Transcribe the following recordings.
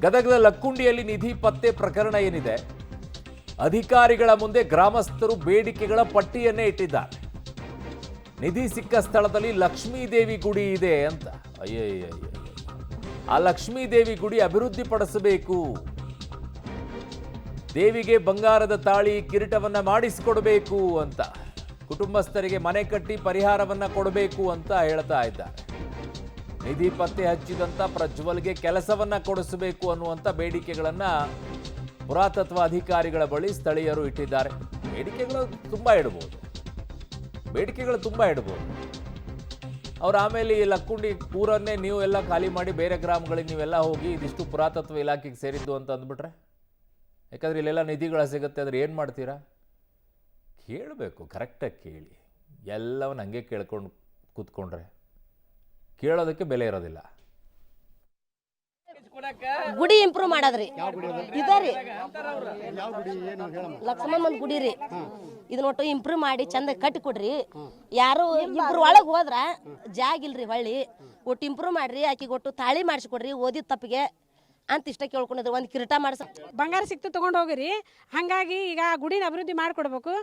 ಗದಗದ ಲಕ್ಕುಂಡಿಯಲ್ಲಿ ನಿಧಿ ಪತ್ತೆ ಪ್ರಕರಣ ಏನಿದೆ, ಅಧಿಕಾರಿಗಳ ಮುಂದೆ ಗ್ರಾಮಸ್ಥರು ಬೇಡಿಕೆಗಳ ಪಟ್ಟಿಯನ್ನೇ ಇಟ್ಟಿದ್ದಾರೆ. ನಿಧಿ ಸಿಕ್ಕ ಸ್ಥಳದಲ್ಲಿ ಲಕ್ಷ್ಮೀದೇವಿ ಗುಡಿ ಇದೆ ಅಂತ. ಅಯ್ಯಯ್ಯ, ಆ ಲಕ್ಷ್ಮೀದೇವಿ ಗುಡಿ ಅಭಿವೃದ್ಧಿಪಡಿಸಬೇಕು, ದೇವಿಗೆ ಬಂಗಾರದ ತಾಳಿ ಕಿರೀಟವನ್ನ ಮಾಡಿಸಿಕೊಡಬೇಕು ಅಂತ, ಕುಟುಂಬಸ್ಥರಿಗೆ ಮನೆ ಕಟ್ಟಿ ಪರಿಹಾರವನ್ನ ಕೊಡಬೇಕು ಅಂತ ಹೇಳ್ತಾ ಇದ್ದಾರೆ. ನಿಧಿ ಪತ್ತೆ ಹಚ್ಚಿದಂತ ಪ್ರಜ್ವಲ್ಗೆ ಕೆಲಸವನ್ನ ಕೊಡಿಸಬೇಕು ಅನ್ನುವಂಥ ಬೇಡಿಕೆಗಳನ್ನ ಪುರಾತತ್ವ ಅಧಿಕಾರಿಗಳ ಬಳಿ ಸ್ಥಳೀಯರು ಇಟ್ಟಿದ್ದಾರೆ. ಬೇಡಿಕೆಗಳು ತುಂಬಾ ಇಡಬಹುದು. ಅವ್ರು ಆಮೇಲೆ ಈ ಲಕ್ಕುಂಡಿ ಊರನ್ನೇ ನೀವು ಎಲ್ಲ ಖಾಲಿ ಮಾಡಿ ಬೇರೆ ಗ್ರಾಮಗಳಿಗೆ ನೀವೆಲ್ಲ ಹೋಗಿ ಇದಿಷ್ಟು ಪುರಾತತ್ವ ಇಲಾಖೆಗೆ ಸೇರಿದ್ದು ಅಂತ ಅಂದ್ಬಿಟ್ರೆ, ಯಾಕಂದ್ರೆ ಇಲ್ಲೆಲ್ಲ ನಿಧಿಗಳ ಸಿಗುತ್ತೆ, ಆದ್ರೆ ಏನು ಮಾಡ್ತೀರಾ? ಕೇಳಬೇಕು, ಕರೆಕ್ಟಾಗಿ ಕೇಳಿ. ಎಲ್ಲವನ್ನ ಹಂಗೆ ಕೇಳ್ಕೊಂಡು ಕೂತ್ಕೊಂಡ್ರೆ ಕೇಳೋದಕ್ಕೆ ಬೆಲೆ ಇರೋದಿಲ್ಲ. ಗುಡಿ ಇಂಪ್ರೂವ್ ಮಾಡದ್ರಿ ಇದರಿ ಲಕ್ಷ್ಮಮ್ಮನ ಗುಡಿ ರೀ. ಇದನ್ನ ಒಟ್ಟು ಇಂಪ್ರೂವ್ ಮಾಡಿ ಚಂದ ಕಟ್ಟಿ ಕೊಡ್ರಿ. ಯಾರು ಇಬ್ರು ಒಳಗೆ ಹೋದ್ರ ಜಾಗ ಇಲ್ರಿ, ಹೊಳ್ಳಿ ಒಟ್ಟು ಇಂಪ್ರೂವ್ ಮಾಡ್ರಿ. ಆಕಿಗೆ ಒಟ್ಟು ತಾಳಿ ಮಾಡಿಸ್ಕೊಡ್ರಿ ಓದಿದ ತಪ್ಪಿಗೆ ಅಂತ ಇಷ್ಟ ಕೇಳ್ಕೊಂಡಿದ್ರು. ಒಂದು ಕಿರೀಟ ಮಾಡಿಸ ಬಂಗಾರ ಸಿಕ್ತು ತೊಗೊಂಡು ಹೋಗಿರಿ. ಹಾಗಾಗಿ ಈಗ ಗುಡಿನ ಅಭಿವೃದ್ಧಿ ಮಾಡಿಕೊಡ್ಬೇಕು,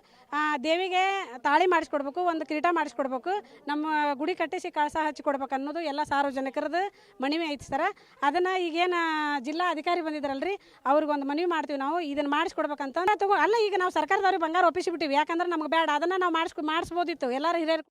ದೇವಿಗೆ ತಾಳಿ ಮಾಡಿಸ್ಕೊಡ್ಬೇಕು, ಒಂದು ಕಿರೀಟ ಮಾಡಿಸ್ಕೊಡ್ಬೇಕು, ನಮ್ಮ ಗುಡಿ ಕಟ್ಟಿಸಿ ಕಳಸ ಹಚ್ಚಿಕೊಡ್ಬೇಕು ಅನ್ನೋದು ಎಲ್ಲ ಸಾರ್ವಜನಿಕರದ್ದು ಮನವಿ ಐತಿ ಸರ. ಅದನ್ನು ಈಗೇನು ಜಿಲ್ಲಾ ಅಧಿಕಾರಿ ಬಂದಿದ್ದಾರಲ್ರಿ, ಅವ್ರಿಗೊಂದು ಮನವಿ ಮಾಡ್ತೀವಿ ನಾವು, ಇದನ್ನು ಮಾಡಿಸ್ಕೊಡ್ಬೇಕಂತ. ಅಲ್ಲ, ಈಗ ನಾವು ಸರ್ಕಾರದವ್ರಿಗೆ ಬಂಗಾರ ಒಪ್ಪಿಸಿಬಿಟ್ಟಿವಿ, ಯಾಕಂದ್ರೆ ನಮ್ಗೆ ಬೇಡ, ಅದನ್ನು ನಾವು ಮಾಡಿಸ್ಬೋದಿತ್ತು ಎಲ್ಲರೂ ಹಿರಿಯರು.